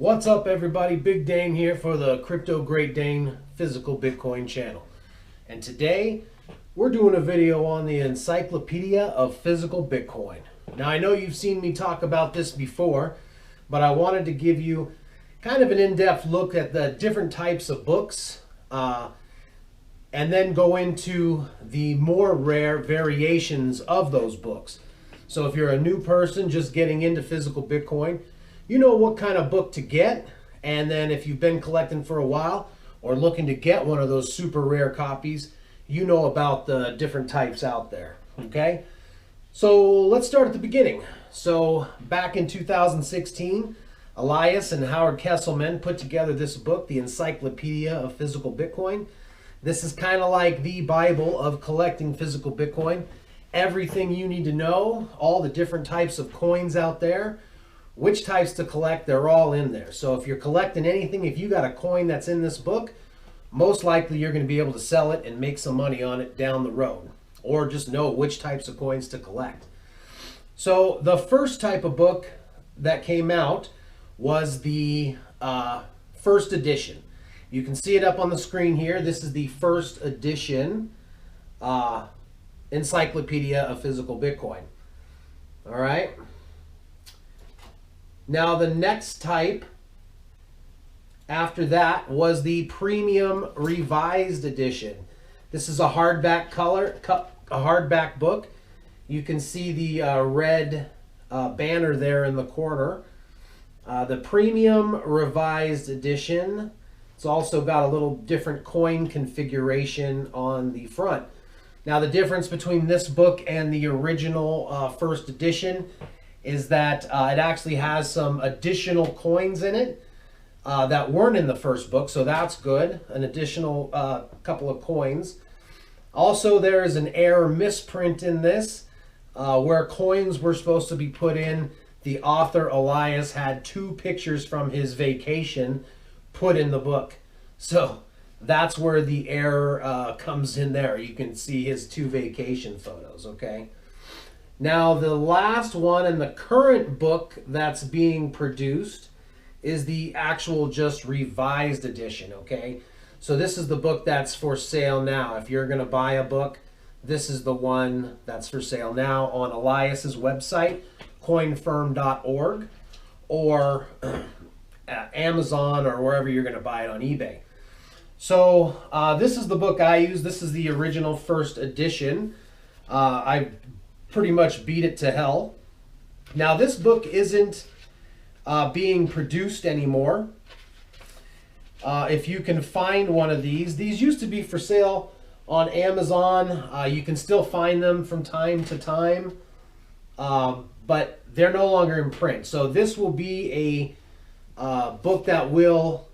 What's up, everybody? Big Dane here for the Crypto Great Dane Physical Bitcoin channel. And today we're doing a video on the Encyclopedia of Physical Bitcoin. Now, I know you've seen me talk about this before, but I wanted to give you kind of an in-depth look at the different types of books and then go into the more rare variations of those books. So if you're a new person just getting into physical Bitcoin, you know what kind of book to get. And then if you've been collecting for a while or looking to get one of those super rare copies, you know about the different types out there. Okay, so let's start at the beginning. So back in 2016, Elias and Howard Kesselman put together this book, the Encyclopedia of Physical Bitcoin. This is kind of like the Bible of collecting physical Bitcoin. Everything you need to know, all the different types of coins out there, which types to collect, they're all in there. So if you're collecting anything, if you got a coin that's in this book, most likely you're going to be able to sell it and make some money on it down the road, or just know which types of coins to collect. So the first type of book that came out was the first edition. You can see it up on the screen here. This is the first edition Encyclopedia of Physical Bitcoin. All right. Now the next type after that was the Premium Revised Edition. This is a hardback hardback book. You can see the red banner there in the corner. The Premium Revised Edition. It's also got a little different coin configuration on the front. Now the difference between this book and the original first edition is that it actually has some additional coins in it that weren't in the first book, so that's good. An additional couple of coins. Also, there is an error misprint in this where coins were supposed to be put in. The author, Elias, had 2 pictures from his vacation put in the book. So that's where the error comes in there. You can see his 2 vacation photos, okay? Now, the last one in the current book that's being produced is the actual just revised edition, okay? So this is the book that's for sale now. If you're going to buy a book, this is the one that's for sale now on Elias's website, coinfirm.org, or Amazon, or wherever you're going to buy it on eBay. So this is the book I use. This is the original first edition. I pretty much beat it to hell. Now this book isn't being produced anymore. If you can find one of these used to be for sale on Amazon. You can still find them from time to time, but they're no longer in print. So this will be a book that will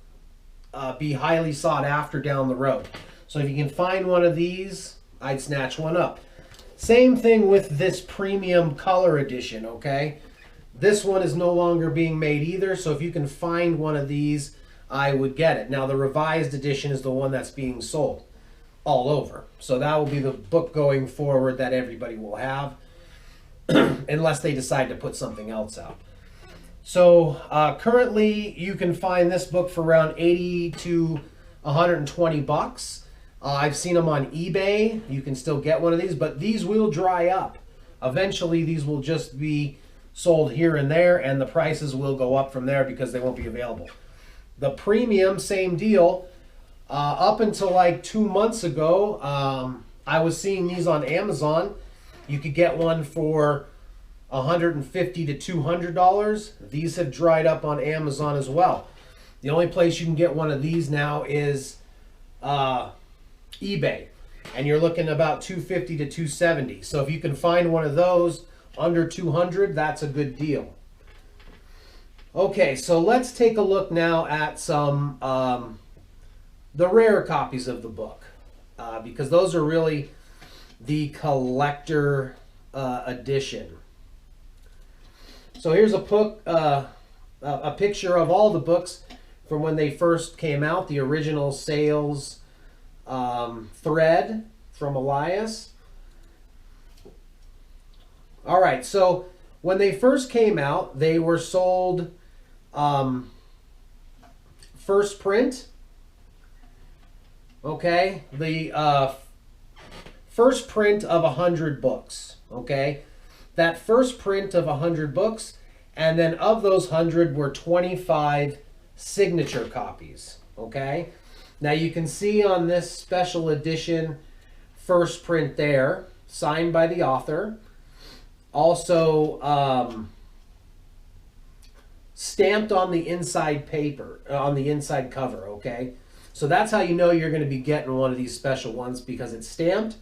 be highly sought after down the road. So if you can find one of these, I'd snatch one up. Same thing with this Premium Color Edition, okay? This one is no longer being made either, so if you can find one of these, I would get it. Now, the Revised Edition is the one that's being sold all over. So that will be the book going forward that everybody will have, unless they decide to put something else out. So currently, you can find this book for around 80 to 120 bucks. I've seen them on eBay. You can still get one of these, but these will dry up. Eventually, these will just be sold here and there, and the prices will go up from there because they won't be available. The Premium, same deal. Up until like 2 months ago, I was seeing these on Amazon. You could get one for $150 to $200. These have dried up on Amazon as well. The only place you can get one of these now is eBay, and you're looking about $250 to $270. So if you can find one of those under $200, that's a good deal. Okay, so let's take a look now at some the rare copies of the book, because those are really the collector edition. So here's a picture of all the books from when they first came out, the original sales thread from Elias. All right, so when they first came out, they were sold first print. Okay, the first print of 100 books. Okay, that first print of 100 books, and then of those 100 were 25 signature copies. Okay, now you can see on this special edition first print there, signed by the author. Also stamped on the inside paper, on the inside cover, okay? So that's how you know you're going to be getting one of these special ones, because it's stamped,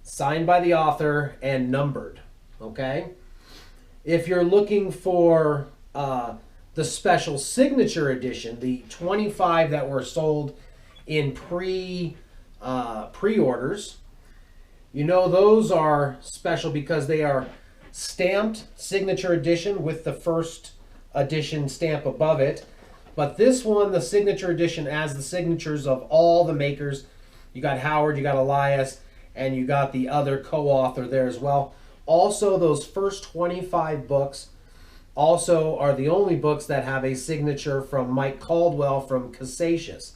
signed by the author, and numbered, okay? If you're looking for the special signature edition, the 25 that were sold in pre-orders, you know those are special because they are stamped signature edition with the first edition stamp above it. But this one, the signature edition, has the signatures of all the makers. You got Howard, you got Elias, and you got the other co-author there as well. Also, those first 25 books also are the only books that have a signature from Mike Caldwell from Cassatius.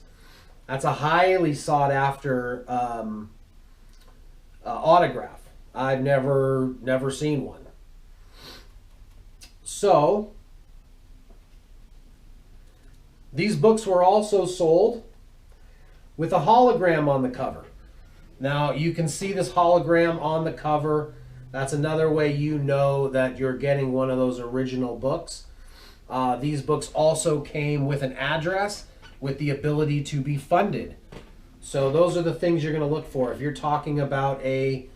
That's a highly sought after autograph. I've never seen one. So these books were also sold with a hologram on the cover. Now you can see this hologram on the cover. That's another way you know that you're getting one of those original books. These books also came with an address with the ability to be funded. So those are the things you're going to look for if you're talking about a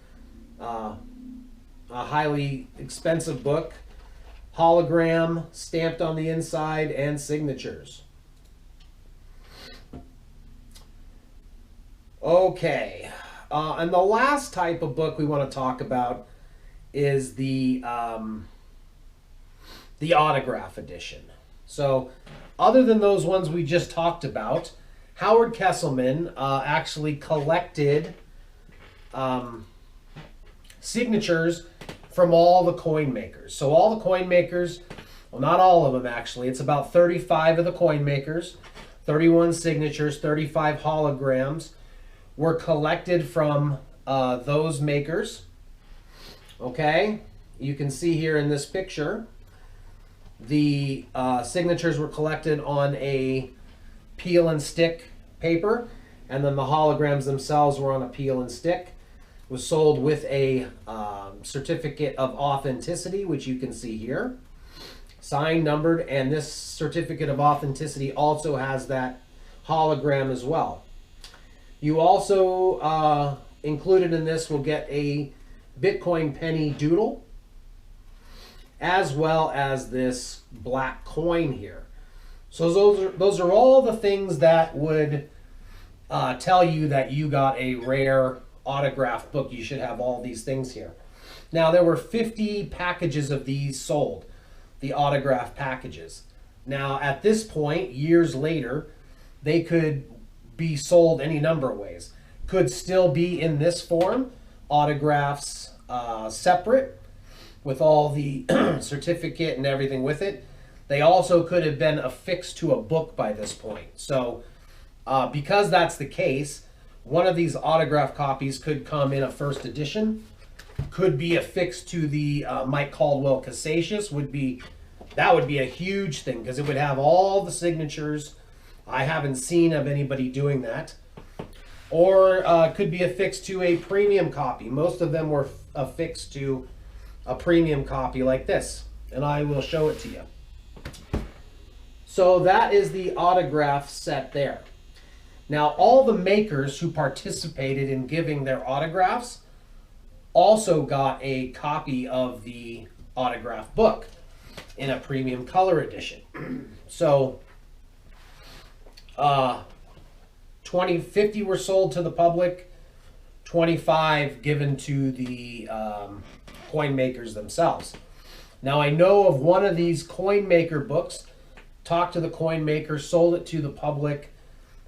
highly expensive book. Hologram, stamped on the inside, and signatures. Okay, and the last type of book we want to talk about is the autograph edition. So other than those ones we just talked about, Howard Kesselman actually collected signatures from all the coin makers. So all the coin makers, well, not all of them actually, it's about 35 of the coin makers, 31 signatures, 35 holograms were collected from those makers. Okay, you can see here in this picture, the signatures were collected on a peel and stick paper, and then the holograms themselves were on a peel and stick. It was sold with a certificate of authenticity, which you can see here, signed, numbered, and this certificate of authenticity also has that hologram as well. You also included in this will get a Bitcoin penny doodle, as well as this black coin here. So those are all the things that would tell you that you got a rare autograph book. You should have all these things here. Now there were 50 packages of these sold, the autograph packages. Now at this point, years later, they could be sold any number of ways. Could still be in this form, autographs separate with all the certificate and everything with it. They also could have been affixed to a book by this point. So because that's the case, one of these autograph copies could come in a first edition, could be affixed to the Mike Caldwell Cassatius. That would be a huge thing because it would have all the signatures. I haven't seen of anybody doing that. Or could be affixed to a premium copy. Most of them were affixed to a premium copy like this, and I will show it to you. So that is the autograph set there. Now all the makers who participated in giving their autographs also got a copy of the autograph book in a premium color edition. So 50 were sold to the public, 25 given to the coin makers themselves. Now I know of one of these coin maker books, talked to the coin maker, sold it to the public.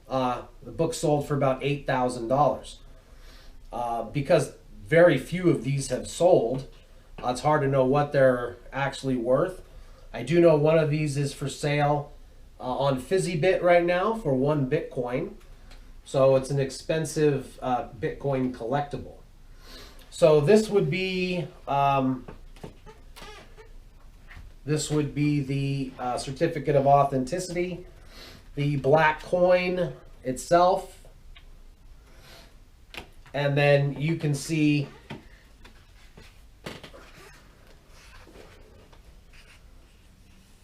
The book sold for about $8,000. Because very few of these have sold, it's hard to know what they're actually worth. I do know one of these is for sale on Fizzybit right now for 1 Bitcoin. So it's an expensive Bitcoin collectible. So this would be the certificate of authenticity, the black coin itself, and then you can see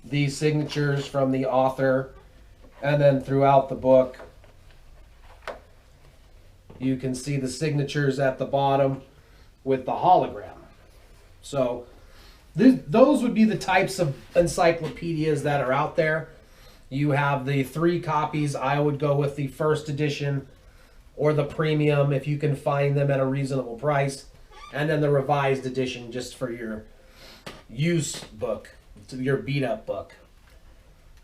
these signatures from the author, and then throughout the book you can see the signatures at the bottom with the hologram. So those would be the types of encyclopedias that are out there. You have the 3 copies. I would go with the first edition or the premium if you can find them at a reasonable price, and then the revised edition just for your use book, your beat up book.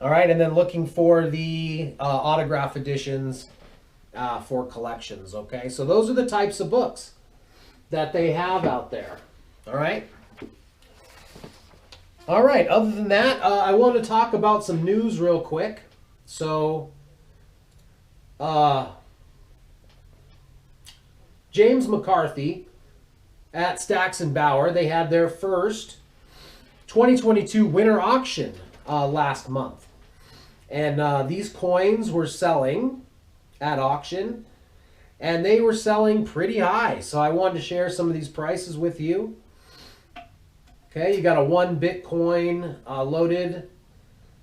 All right, and then looking for the autograph editions for collections. Okay, so those are the types of books that they have out there. All right. All right, other than that, I want to talk about some news real quick. So, James McCarthy at Stacks and Bauer, they had their first 2022 winter auction last month. And these coins were selling at auction, and they were selling pretty high. So I wanted to share some of these prices with you. Okay, you got a 1 Bitcoin loaded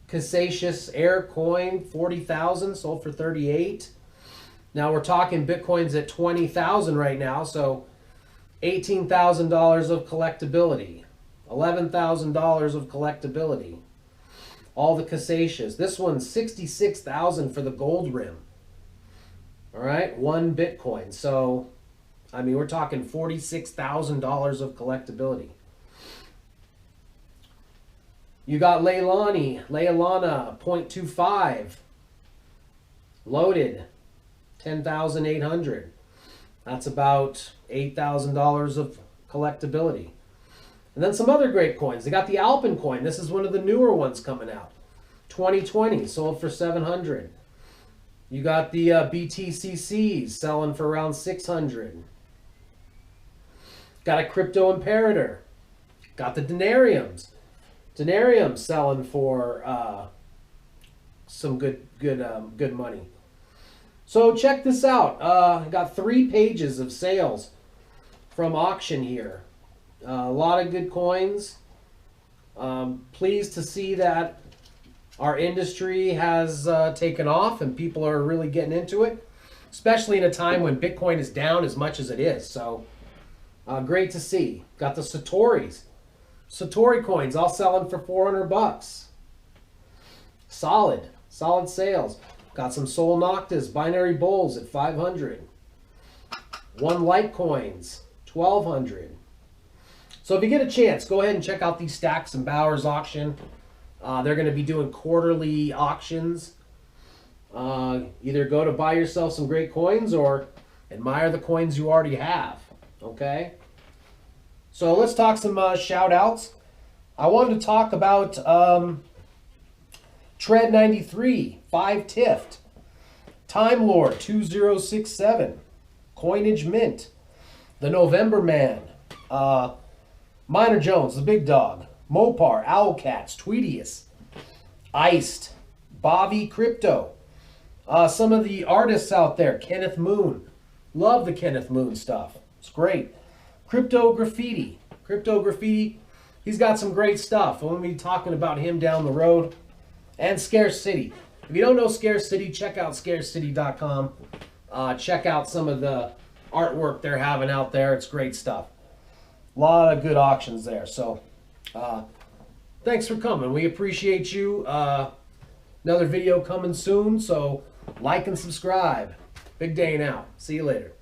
Cassius Air coin, 40,000, sold for 38. Now we're talking Bitcoins at 20,000 right now, so $18,000 of collectability, $11,000 of collectability. All the Cassius. This one's 66,000 for the gold rim. All right, 1 Bitcoin. So, I mean, we're talking $46,000 of collectability. You got Leilani, 0.25, loaded, 10,800. That's about $8,000 of collectability. And then some other great coins. They got the Alpen coin. This is one of the newer ones coming out. 2020, sold for 700. You got the BTCCs selling for around 600. Got a Crypto Imperator. Got the Denariums. Denarium selling for some good money. So check this out. I got 3 pages of sales from auction here. A lot of good coins. Pleased to see that our industry has taken off and people are really getting into it, especially in a time when Bitcoin is down as much as it is. So great to see. Got the Satoris. Satori coins all selling for 400 bucks. Solid sales. Got some Sol Noctis binary bulls at 500. 1 Litecoins, 1,200. So if you get a chance, go ahead and check out these Stacks and Bowers auction. They're going to be doing quarterly auctions. Either go to buy yourself some great coins or admire the coins you already have. Okay? So let's talk some shout outs. I wanted to talk about Tread 93, 5 Tift, Time Lord 2067, Coinage Mint, The November Man, Miner Jones, The Big Dog, Mopar, Owlcats, Tweetius, Iced, Bobby Crypto, some of the artists out there, Kenneth Moon. Love the Kenneth Moon stuff. It's great. Crypto Graffiti, he's got some great stuff. I'm going to be talking about him down the road. And Scarce City. If you don't know Scarce City, check out scarcecity.com. Check out some of the artwork they're having out there. It's great stuff. A lot of good auctions there. So, thanks for coming. We appreciate you. Another video coming soon. So, like and subscribe. Big Dane out. See you later.